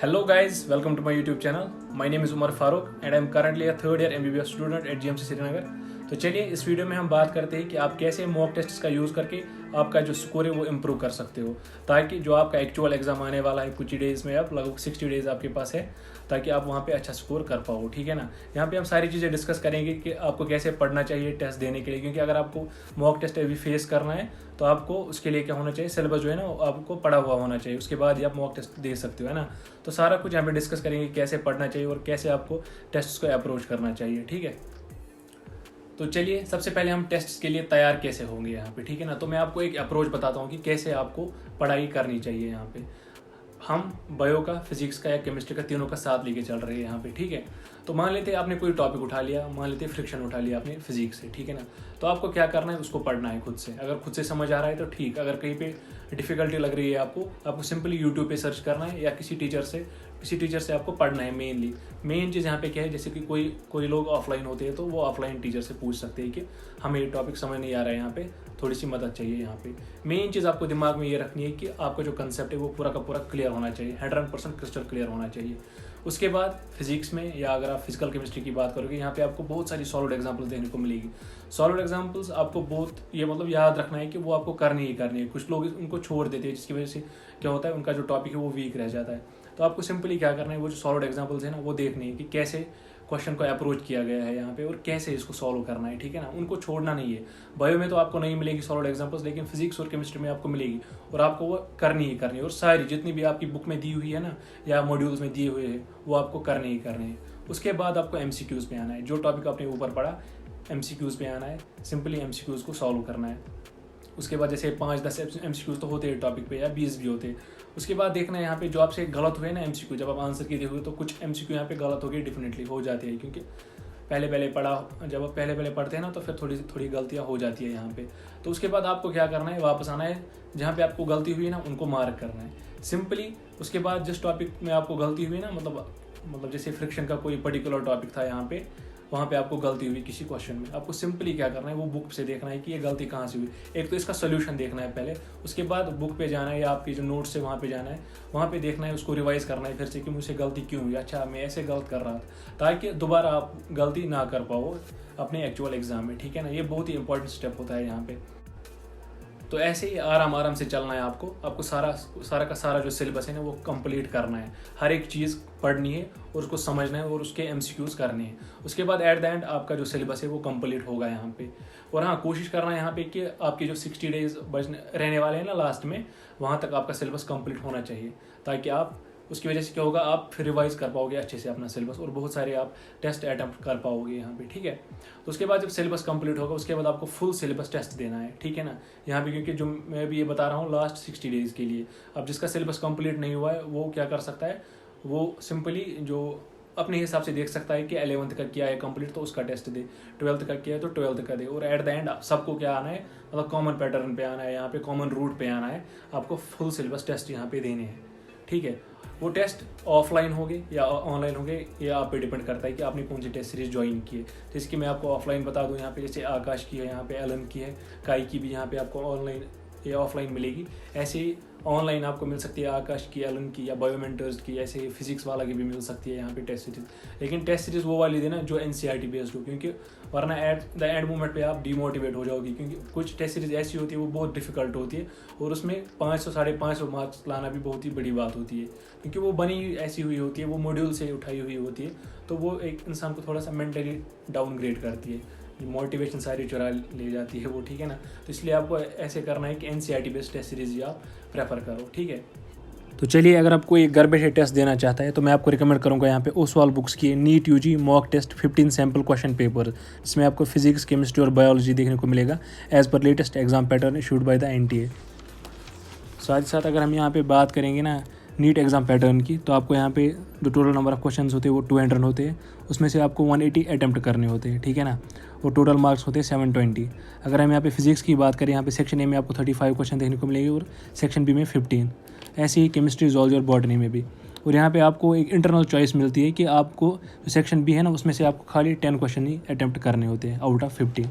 Hello guys, welcome to my YouTube channel. My name is Umar Farooq and I am currently a third year MBBS student at GMC Srinagar. तो चलिए इस video में हम बात करते हैं कि आप कैसे मॉक टेस्ट का यूज़ करके आपका जो स्कोर है वो इम्प्रूव कर सकते हो, ताकि जो आपका एक्चुअल एग्जाम आने वाला है कुछ ही डेज़ में, आप लगभग 60 डेज़ आपके पास है, ताकि आप वहाँ पे अच्छा स्कोर कर पाओ। ठीक है ना। यहाँ पे हम सारी चीज़ें डिस्कस करेंगे कि आपको कैसे पढ़ना चाहिए टेस्ट देने के लिए, क्योंकि अगर आपको मॉक टेस्ट अभी फेस करना है तो आपको उसके लिए क्या होना चाहिए, सिलेबस जो है ना आपको पढ़ा हुआ होना चाहिए, उसके बाद ही आप मॉक टेस्ट दे सकते हो, है ना। तो सारा कुछ यहाँ पे डिस्कस करेंगे कैसे पढ़ना चाहिए और कैसे आपको टेस्ट को अप्रोच करना चाहिए। ठीक है, तो चलिए सबसे पहले हम टेस्ट के लिए तैयार कैसे होंगे यहाँ पे। ठीक है ना। तो मैं आपको एक अप्रोच बताता हूँ कि कैसे आपको पढ़ाई करनी चाहिए। यहाँ पे हम बायो का, फिजिक्स का या केमिस्ट्री का, तीनों का साथ लेके चल रहे हैं यहाँ पे। ठीक है। तो मान लेते हैं आपने कोई टॉपिक उठा लिया, मान लेते हैं फ्रिक्शन उठा लिया आपने फिजिक्स से। ठीक है ना। तो आपको क्या करना है, उसको पढ़ना है खुद से। अगर खुद से समझ आ रहा है तो ठीक, अगर कहीं पे डिफिकल्टी लग रही है आपको सिंपली यूट्यूब पे सर्च करना है या किसी टीचर से आपको पढ़ना है। मेन चीज़ यहाँ पे क्या है, जैसे कि कोई लोग ऑफलाइन होते हैं तो वो ऑफलाइन टीचर से पूछ सकते हैं कि हमें ये टॉपिक समझ नहीं आ रहा है, यहाँ पे थोड़ी सी मदद चाहिए। यहाँ पे मेन चीज़ आपको दिमाग में ये रखनी है कि आपका जो कंसेप्ट है वो पूरा का पूरा क्लियर होना चाहिए, 100% क्रिस्टल क्लियर होना चाहिए। उसके बाद फिजिक्स में या अगर आप फिजिकल केमिस्ट्री की बात करोगे, यहाँ पे आपको बहुत सारी सॉलिड एग्जांपल्स देखने को मिलेगी। सॉलिड एग्जांपल्स आपको बहुत ये मतलब याद रखना है कि वो आपको करनी ही करनी है। कुछ लोग उनको छोड़ देते हैं, जिसकी वजह से क्या होता है, उनका जो टॉपिक है वो वीक रह जाता है। तो आपको सिंपली क्या करना है, वो जो सॉलिड एग्जांपल्स है ना वो देखनी है कि कैसे क्वेश्चन को अप्रोच किया गया है यहाँ पे और कैसे इसको सॉल्व करना है। ठीक है ना। उनको छोड़ना नहीं है। बायो में तो आपको नहीं मिलेगी सॉलिड एग्जांपल्स, लेकिन फिजिक्स और केमिस्ट्री में आपको मिलेगी और आपको वो करनी ही करनी है। और सारी जितनी भी आपकी बुक में दी हुई है ना या मॉड्यूल्स में दिए हुए हैं वो आपको करने ही करने हैं। उसके बाद आपको MCQs पे आना है। जो टॉपिक आपने ऊपर पढ़ा MCQs पे आना है, सिंपली MCQs को सॉल्व करना है। उसके बाद जैसे 5-10 MCQs तो होते हैं टॉपिक पे या 20 भी होते हैं। उसके बाद देखना है यहाँ पे जो आपसे गलत हुए ना MCQ, जब आप आंसर की देखोगे तो कुछ MCQ यहाँ पे गलत हो गए, डेफिनेटली हो जाते हैं, क्योंकि जब आप पहले पढ़ते हैं ना तो फिर थोड़ी गलतियाँ हो जाती है यहाँ पे। तो उसके बाद आपको क्या करना है, वापस आना है, जहाँ पे आपको गलती हुई ना उनको मार्क करना है सिंपली। उसके बाद जिस टॉपिक में आपको गलती हुई ना, मतलब जैसे फ्रिक्शन का कोई पर्टिकुलर टॉपिक था यहाँ पे, वहाँ पे आपको गलती हुई किसी क्वेश्चन में, आपको सिंपली क्या करना है, वो बुक से देखना है कि ये गलती कहाँ से हुई। एक तो इसका सोल्यूशन देखना है पहले, उसके बाद बुक पे जाना है या आपकी जो नोट्स है वहाँ पे जाना है, वहाँ पे देखना है, उसको रिवाइज करना है फिर से कि मुझसे गलती क्यों हुई, अच्छा मैं ऐसे गलत कर रहा था, ताकि दोबारा आप गलती ना कर पाओ अपने एक्चुअल एग्जाम में। ठीक है ना। ये बहुत ही इंपॉर्टेंट स्टेप होता है यहाँ पे। तो ऐसे ही आराम से चलना है आपको सारा का सारा जो सिलेबस है ना वो कंप्लीट करना है। हर एक चीज़ पढ़नी है और उसको समझना है और उसके MCQs करने हैं। उसके बाद एट द एंड आपका जो सिलेबस है वो कंप्लीट होगा यहाँ पे। और हाँ, कोशिश करना है यहाँ पे कि आपके जो 60 डेज रहने वाले हैं ना लास्ट में, वहाँ तक आपका सिलेबस कंप्लीट होना चाहिए, ताकि आप उसकी वजह से क्या होगा, आप फिर रिवाइज कर पाओगे अच्छे से अपना सिलेबस और बहुत सारे आप टेस्ट अटेम्प्ट कर पाओगे यहाँ पे। ठीक है। तो उसके बाद जब सिलेबस कंप्लीट होगा उसके बाद आपको फुल सिलेबस टेस्ट देना है। ठीक है ना। यहाँ पे क्योंकि जो मैं भी ये बता रहा हूँ लास्ट 60 डेज़ के लिए, अब जिसका सिलेबस कंप्लीट नहीं हुआ है वो क्या कर सकता है, वो सिंपली जो अपने हिसाब से देख सकता है कि 11th का किया है कंप्लीट तो उसका टेस्ट दे, 12th का किया है तो 12th का दे। और एट द एंड सबको क्या आना है, मतलब कॉमन पैटर्न पे आना है, यहाँ पे कॉमन रूट पे आना है, आपको फुल सिलेबस टेस्ट यहाँ पे देने हैं। ठीक है। वो टेस्ट ऑफलाइन होंगे या ऑनलाइन होंगे, ये आप पे डिपेंड करता है कि आपने कौन सी टेस्ट सीरीज ज्वाइन की है। जिसकी मैं आपको ऑफलाइन बता दूं, यहाँ पे जैसे आकाश की है, यहाँ पे एलन की है, काई की भी यहाँ पे आपको ऑनलाइन या ऑफलाइन मिलेगी। ऐसे ही ऑनलाइन आपको मिल सकती है आकाश की, एलन की या बायोमेंटर्स की, ऐसे ही फिजिक्स वाला की भी मिल सकती है यहाँ पे टेस्ट सीरीज। लेकिन टेस्ट सीरीज वो वाली देना जो NCERT बेस्ड हो, क्योंकि वरना एट द एंड मोमेंट पे आप डिमोटिवेट हो जाओगे, क्योंकि कुछ टेस्ट सीरीज ऐसी होती है वो बहुत डिफिकल्ट होती है और उसमें 500-550 मार्क्स लाना भी बहुत ही बड़ी बात होती है, क्योंकि वो बनी ऐसी हुई होती है, वो मॉड्यूल से उठाई हुई होती है, तो वो एक इंसान को थोड़ा सा मेंटली डाउनग्रेड करती है, मोटिवेशन सारी चुरा ले जाती है वो। ठीक है ना। तो इसलिए आपको ऐसे करना है कि NCERT बेस्ड टेस्ट सीरीज आप प्रेफर करो। ठीक है। तो चलिए, अगर आपको एक घर बैठे टेस्ट देना चाहता है तो मैं आपको रिकमेंड करूंगा यहाँ पे ओसवाल बुक्स की NEET UG mock test 15 sample question paper, जिसमें आपको फिजिक्स, केमिस्ट्री और बायोलॉजी देखने को मिलेगा as per latest exam pattern issued by the NTA। साथ ही साथ अगर हम यहाँ पे बात करेंगे ना नीट एग्ज़ाम पैटर्न की, तो आपको यहाँ पे जो टोटल नंबर ऑफ क्वेश्चन होते हैं वो 200 होते हैं, उसमें से आपको 180 अटैम्प्ट करने होते हैं। ठीक है ना। और टोटल मार्क्स होते हैं 720। अगर हम यहाँ पे फिजिक्स की बात करें, यहाँ पे सेक्शन ए में आपको 35 क्वेश्चन देखने को मिलेंगे और सेक्शन बी में 15। ऐसे ही केमिस्ट्री, जूलॉजी और बॉटनी में भी। और यहाँ पे आपको एक इंटरनल चॉइस मिलती है कि आपको जो सेक्शन बी है ना उसमें से आपको खाली 10 क्वेश्चन ही अटैम्प्ट करने होते हैं आउट ऑफ 15।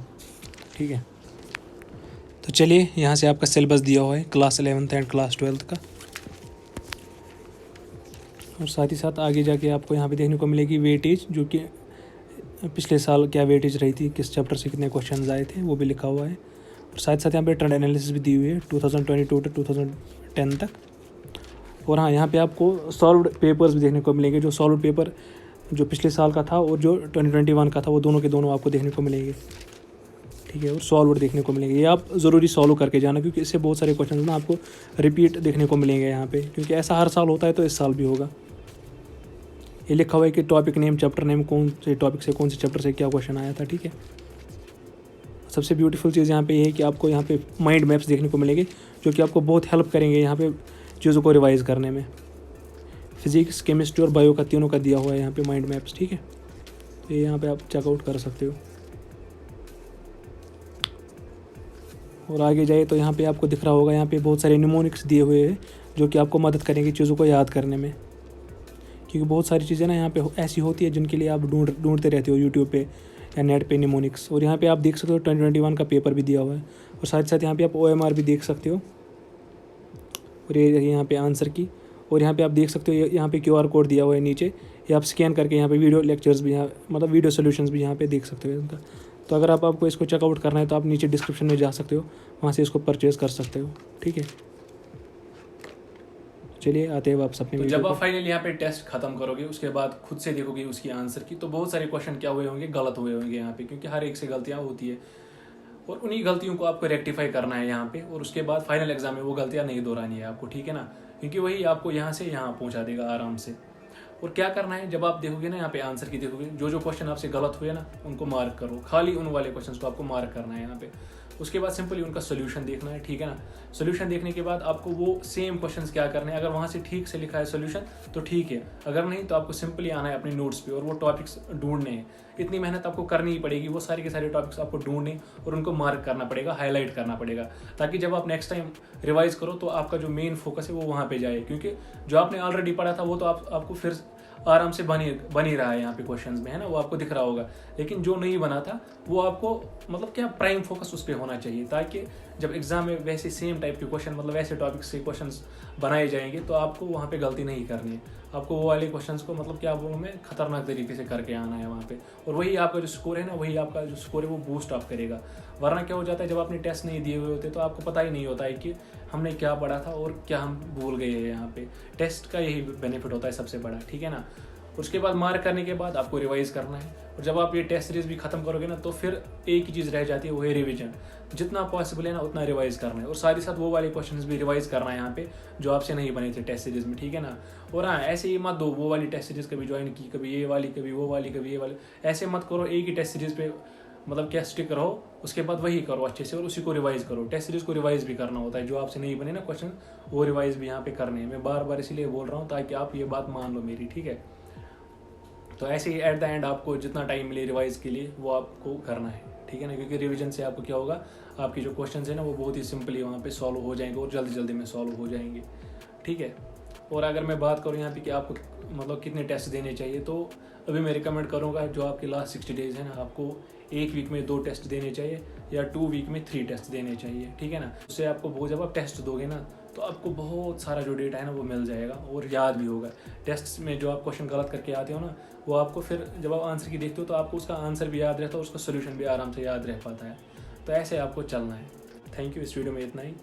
ठीक है। तो चलिए, यहाँ से आपका सिलेबस दिया हुआ है class 11th and class 12th का। और साथ ही साथ आगे जाके आपको यहाँ पे देखने को मिलेगी वेटेज, जो कि पिछले साल क्या वेटेज रही थी, किस चैप्टर से कितने क्वेश्चंस आए थे, वो भी लिखा हुआ है। और साथ साथ यहाँ पे ट्रेंड एनालिसिस भी दी हुई है 2022 टू 2010 तक। और हाँ, यहाँ पे आपको सॉल्व्ड पेपर्स भी देखने को मिलेंगे, जो सॉल्व्ड पेपर जो पिछले साल का था और जो 2021 का था, वो दोनों के दोनों आपको देखने को मिलेंगे, ठीक है। और सॉल्व्ड देखने को मिलेंगे, ये आप ज़रूरी सॉल्व करके जाना, क्योंकि इससे बहुत सारे क्वेश्चन ना आपको रिपीट देखने को मिलेंगे यहाँ पे, क्योंकि ऐसा हर साल होता है, तो इस साल भी होगा। ये लिखा हुआ है कि टॉपिक नेम, चैप्टर नेम, कौन से टॉपिक से कौन से चैप्टर से क्या क्वेश्चन आया था, ठीक है। सबसे ब्यूटीफुल चीज़ यहाँ पे ये है कि आपको यहाँ पे माइंड मैप्स देखने को मिलेंगे, जो कि आपको बहुत हेल्प करेंगे यहाँ पे चीज़ों को रिवाइज़ करने में। फिजिक्स, केमिस्ट्री और बायो का तीनों का दिया हुआ है यहाँ पे माइंड मैप्स, ठीक है। तो ये यहाँ पे आप चेकआउट कर सकते हो। और आगे जाए तो यहाँ पे आपको दिख रहा होगा, यहाँ पे बहुत सारे निमोनिक्स दिए हुए हैं, जो कि आपको मदद करेंगे चीज़ों को याद करने में, क्योंकि बहुत सारी चीज़ें ना यहाँ पे ऐसी होती है जिनके लिए आप ढूंढते रहते हो यूट्यूब पे या नेट पे निमोनिक्स। और यहाँ पे आप देख सकते हो 2021 का पेपर भी दिया हुआ है, और साथ साथ यहाँ पे आप OMR भी देख सकते हो, और ये यहाँ पे आंसर की। और यहाँ पे आप देख सकते हो, यहाँ पे QR कोड दिया हुआ है नीचे, ये आप स्कैन करके यहाँ पे वीडियो लेक्चर्स भी, यहाँ मतलब वीडियो सोल्यूशंस भी यहाँ पे देख सकते हो इनका। तो अगर आपको इसको चेकआउट करना है तो आप नीचे डिस्क्रिप्शन में जा सकते हो, वहाँ से इसको परचेज़ कर सकते हो, ठीक है। चलिए आते हैं वापस अपने। तो जब आप फाइनली यहाँ पे टेस्ट खत्म करोगे, उसके बाद खुद से देखोगे उसकी आंसर की, तो बहुत सारे क्वेश्चन क्या हुए होंगे, गलत हुए होंगे यहाँ पे, क्योंकि हर एक से गलतियाँ होती है, और उन्हीं गलतियों को आपको रेक्टिफाई करना है यहाँ पे, और उसके बाद फाइनल एग्जाम में वो गलतियाँ नहीं दोहरानी है आपको, ठीक है ना, क्योंकि वही आपको यहाँ से यहाँ पहुँचा देगा आराम से। और क्या करना है, जब आप देखोगे ना यहाँ पे आंसर की देखोगे, जो क्वेश्चन आपसे गलत हुए ना उनको मार्क करो, खाली उन वाले क्वेश्चंस को आपको मार्क करना है यहाँ पे। उसके बाद सिंपली उनका सोल्यूशन देखना है, ठीक है ना। सोल्यूशन देखने के बाद आपको वो सेम क्वेश्चंस क्या करने हैं, अगर वहाँ से ठीक से लिखा है सोल्यूशन तो ठीक है, अगर नहीं तो आपको सिंपली आना है अपने नोट्स पे और वो टॉपिक्स ढूंढने हैं। इतनी मेहनत आपको करनी ही पड़ेगी, वो सारे के सारे टॉपिक्स आपको ढूंढने और उनको मार्क करना पड़ेगा, हाईलाइट करना पड़ेगा, ताकि जब आप नेक्स्ट टाइम रिवाइज करो तो आपका जो मेन फोकस है वो वहाँ पे जाए, क्योंकि जो आपने ऑलरेडी पढ़ा था वो तो आपको फिर आराम से बन ही रहा है यहाँ पे क्वेश्चंस में, है ना, वो आपको दिख रहा होगा। लेकिन जो नहीं बना था वो आपको मतलब क्या प्राइम फोकस उस पर होना चाहिए, ताकि जब एग्जाम में वैसे सेम टाइप के क्वेश्चन, मतलब वैसे टॉपिक से क्वेश्चंस बनाए जाएंगे तो आपको वहाँ पे गलती नहीं करनी है, आपको वो वाले क्वेश्चंस को मतलब क्या बोलूँ मैं, खतरनाक तरीके से करके आना है वहाँ पे। और वही आपका जो स्कोर है ना, वही आपका जो स्कोर है वो बूस्ट अप करेगा। वरना क्या हो जाता है, जब आपने टेस्ट नहीं दिए हुए होते तो आपको पता ही नहीं होता है कि हमने क्या पढ़ा था और क्या हम भूल गए हैं। यहाँ पे टेस्ट का यही बेनिफिट होता है सबसे बड़ा, ठीक है ना। उसके बाद मार्क करने के बाद आपको रिवाइज करना है, और जब आप ये टेस्ट सीरीज भी खत्म करोगे ना तो फिर एक ही चीज़ रह जाती है, वो है रिवीजन। जितना पॉसिबल है ना उतना रिवाइज करना है, और साथ ही साथ वो वाले क्वेश्चंस भी रिवाइज करना है यहाँ पे जो आपसे नहीं बने थे टेस्ट सीरीज में, ठीक है ना। और हाँ, ऐसे ही मत दो वो वाली टेस्ट सीरीज कभी ज्वाइन की, कभी ये वाली, कभी वो वाली, कभी ये वाली, ऐसे मत करो। एक ही टेस्ट सीरीज पे मतलब क्या स्टिक रहो, उसके बाद वही करो अच्छे से और उसी को रिवाइज करो। टेस्ट सीरीज को रिवाइज भी करना होता है, जो आपसे नहीं बने ना क्वेश्चन वो रिवाइज भी यहाँ पे करने हैं। मैं बार बार इसीलिए बोल रहा हूँ ताकि आप ये बात मान लो मेरी, ठीक है। तो ऐसे ही एट द एंड आपको जितना टाइम मिले रिवाइज के लिए वो आपको करना है, ठीक है ना, क्योंकि रिवीजन से आपको क्या होगा, आपकी जो क्वेश्चंस है ना वो बहुत ही सिंपली वहाँ पे सॉल्व हो जाएंगे और जल्दी जल्दी में सॉल्व हो जाएंगे, ठीक है। और अगर मैं बात करूँ यहाँ पे कि आपको मतलब कितने टेस्ट देने चाहिए, तो अभी मैं रिकमेंड करूँगा जो आपके लास्ट 60 डेज है ना, आपको एक वीक में 2 टेस्ट देने चाहिए या 2 वीक में 3 टेस्ट देने चाहिए, ठीक है ना। उससे आपको बहुत, जब आप टेस्ट दोगे ना तो आपको बहुत सारा जो डेटा है ना वो मिल जाएगा और याद भी होगा। टेस्ट में जो आप क्वेश्चन गलत करके आते हो ना, वो आपको फिर जब आप आंसर की देखते हो तो आपको उसका आंसर भी याद रहता है और उसका सोल्यूशन भी आराम से याद रह पाता है। तो ऐसे आपको चलना है। थैंक यू, इस वीडियो में इतना ही।